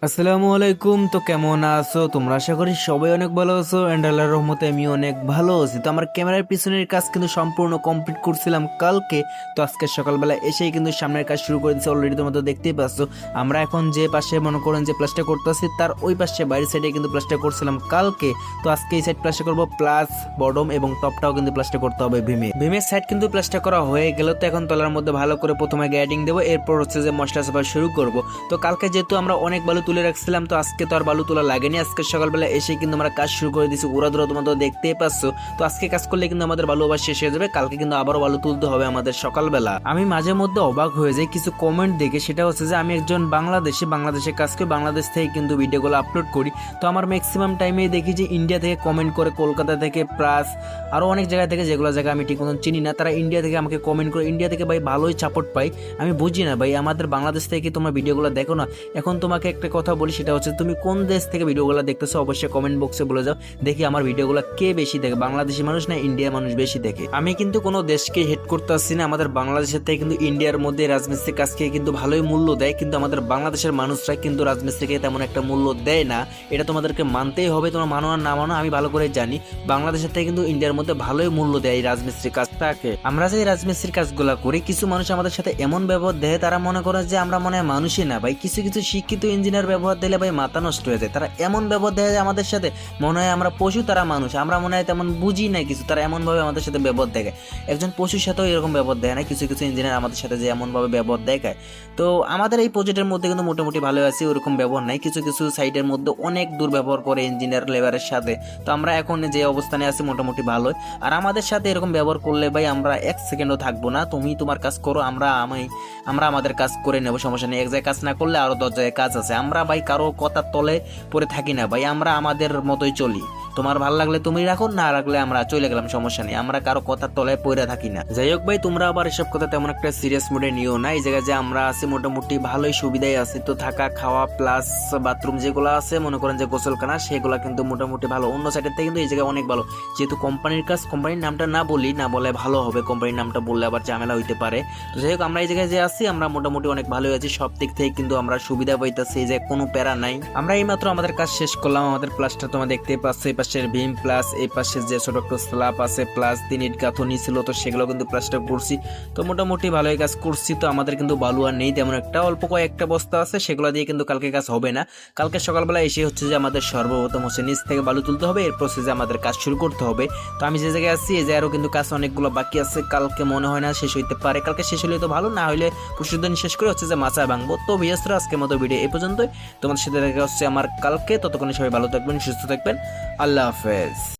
আসসালামু আলাইকুম। তো কেমন আছো তোমরা? আশা করি সবাই অনেক ভালো আছো এন্ড আল্লাহর রহমতে আমি অনেক ভালো আছি। তো আমার ক্যামেরার পিছনের কাজ কিন্তু সম্পূর্ণ কমপ্লিট করছিলাম কালকে। তো আজকে সকালবেলা এসেই কিন্তু সামনের কাজ শুরু করে দিয়েছি। অলরেডি তোমরা তো দেখতেই পাচ্ছ আমরা এখন যে পাশে মনে করেন যে প্লাস্টার করতেছি তার ওই পাশে বাইরের সাইডে কিন্তু প্লাস্টার করছিলাম কালকে। তো আজকে এই সাইড প্লাস্টার করবো, প্লাস বটম এবং টপটাও কিন্তু প্লাস্টার করতে হবে। ভীমের সাইড কিন্তু প্লাস্টার করা হয়ে গেল। তো এখন তলার মধ্যে ভালো করে প্রথমে গ্যাডিং দেবো, এরপর হচ্ছে যে মশলা চাপা শুরু করব। তো কালকে যেহেতু আমরা অনেক বালু তুলে রাখছিলাম, তো আজকে তো আর বালু তোলা লাগেনি। আজকে সকালবেলা এসে কিন্তু আমরা কাজ শুরু করে দিয়েছি উড়াধুরা, তোমরা তো দেখতেই পাচ্ছ। তো আজকে কাজ করলে কিন্তু আমাদের বালু আবার শেষ হয়ে যাবে, কালকে কিন্তু আবারও বালু তুলতে হবে আমাদের সকালবেলা। আমি মাঝে মধ্যে অবাক হয়ে যাই কিছু কমেন্ট দেখে, সেটা হচ্ছে যে আমি একজন বাংলাদেশে কাজ করি, বাংলাদেশ থেকে কিন্তু ভিডিওগুলো আপলোড করি। তো আমার ম্যাক্সিমাম টাইমেই দেখি যে ইন্ডিয়া থেকে কমেন্ট করে, কলকাতা থেকে, প্লাস আরও অনেক জায়গা থেকে, যেগুলো জায়গা আমি ঠিক মতন চিনি না, তারা ইন্ডিয়া থেকে আমাকে কমেন্ট করে। ইন্ডিয়া থেকে ভাই ভালোই সাপোর্ট পাই। আমি বুঝি না ভাই, আমাদের বাংলাদেশ থেকে তোমরা ভিডিওগুলো দেখো না। এখন তোমাকে একটা কথা বলি, সেটা হচ্ছে তুমি কোন দেশ থেকে ভিডিওগুলো দেখতেছো অবশ্যই কমেন্ট বক্সে বলে যাও। দেখি আমার ভিডিওগুলো কে বেশি দেখে, বাংলাদেশি মানুষ না ইন্ডিয়ার মানুষ বেশি দেখে। আমি কিন্তু কোনো দেশকে হেট করতে আসছি না। আমাদের বাংলাদেশের থেকে কিন্তু ইন্ডিয়ার মধ্যে রাজমিস্ত্রি কাজকে কিন্তু ভালোই মূল্য দেয়, কিন্তু আমাদের বাংলাদেশের মানুষরা কিন্তু রাজমিস্ত্রিকে তেমন একটা মূল্য দেয় না। এটা তোমাদেরকে মানতেই হবে, তোমরা মানো আর না মানো আমি ভালো করে জানি। বাংলাদেশের থেকে কিন্তু ইন্ডিয়ার মধ্যে ভালোই মূল্য দেয় এই রাজমিস্ত্রি কাজটাকে। আমরা যে রাজমিস্ত্রির কাজগুলো করি, কিছু মানুষ আমাদের সাথে এমন ব্যবহার দেয়, তারা মনে করে যে আমরা মনে হয় মানুষই না ভাই। কিছু কিছু শিক্ষিত ইঞ্জিনিয়ার ব্যবহার দিলে ভাই মাথা নষ্ট হয়ে যায়। তারা এমন ব্যবহার দেয় যে আমাদের সাথে মনে হয় আমরা পশু, তারা মানুষ। আমরা মনে হয় তেমন বুঝি না কিছু, তারা এমনভাবে আমাদের সাথে ব্যবহার দেখায়। একজন পশুর সাথেও এরকম ব্যবহার দেয় না কিছু কিছু ইঞ্জিনিয়ার আমাদের সাথে, যে এমনভাবে ব্যবহার দেখায়। তো আমাদের এই প্রজেক্টের মধ্যে কিন্তু মোটামুটি ভালো আছে, ওরকম ব্যবহার নাই। কিছু কিছু সাইডের মধ্যে অনেক দুর্ব্যবহার করে ইঞ্জিনিয়ার লেবারের সাথে। তো আমরা এখন যে অবস্থানে আছি মোটামুটি ভালোই। আর আমাদের সাথে এরকম ব্যবহার করলে ভাই আমরা এক সেকেন্ডও থাকবো না। তুমি তোমার কাজ করো, আমরা আমাদের কাজ করে নেবো, সমস্যা নেই। এক জায়গায় কাজ না করলে আরো 10 জায়গায় কাজ আছে। আমরা ভাই কারো কথার তলে পড়ে থাকি না ভাই, আমরা আমাদের মতোই চলি। তোমার ভালো লাগলে তুমি রাখো, না রাখলে আমরা চলে গেলাম, সমস্যা নেই। আমরা কারো কথার তলায় পড়ে থাকি না। যাই হোক ভাই, তোমরা আবার এসব কথা তেমন একটা সিরিয়াস মুডে নিও না। এই জায়গায় যে আমরা আছি মোটামুটি ভালোই সুবিধাই আছে। তো থাকা খাওয়া প্লাস বাথরুম যেগুলো আছে, মনে করেন যে গোসলখানা, সেগুলো কিন্তু মোটামুটি ভালো। অন্য সাইডের থেকে কিন্তু এই জায়গায় অনেক ভালো। যেহেতু কোম্পানির কাজ, কোম্পানির নামটা না বলি, না বলে ভালো হবে, কোম্পানির নামটা বললে আবার ঝামেলা হইতে পারে। তো যাই হোক, আমরা এই জায়গায় যে আছি আমরা মোটামুটি অনেক ভালোই আছি, সব দিক থেকে কিন্তু আমরা সুবিধা পাইতেছি, এই যে কোনো প্যারা নাই। আমরা এইমাত্র আমাদের কাজ শেষ করলাম। আমাদের প্লাসটা তোমরা দেখতেই পাচ্ছ, এই পাশের ভীম প্লাস এই পাশে যে ছোট একটা স্ল্যাব আছে, প্লাস 3 ইট গাঁথনি ছিল, তো সেগুলো কিন্তু প্লাস্টার করছি। তো মোটামুটি ভালোই কাজ করছি। তো আমাদের কিন্তু বালু আর নেই তেমন একটা, অল্প কয়েকটা বস্তা আছে, সেগুলো দিয়ে কিন্তু কালকে কাজ হবে না। কালকে সকালবেলা এসে হচ্ছে যে আমাদের সর্বপ্রথম হচ্ছে নিচ থেকে বালু তুলতে হবে, এর প্রসেসে আমাদের কাজ শুরু করতে হবে। তো আমি যে জায়গায় আছি, এই জায়গায়ও কিন্তু কাজ অনেকগুলো বাকি আছে। কালকে মনে হয় না শেষ হইতে পারে, কালকে শেষ হলে তো ভালো, না হলে পরশুদিন শেষ করে হচ্ছে যে মাচা ভাঙবো। তো বিয়াসরা আজকের মতো ভিডিও এই পর্যন্তই। তোমাদের সাথে দেখা হচ্ছে আমার কালকে। ততক্ষণে সবাই ভালো থাকবেন, সুস্থ থাকবেন। আল্লাহ হাফেজ।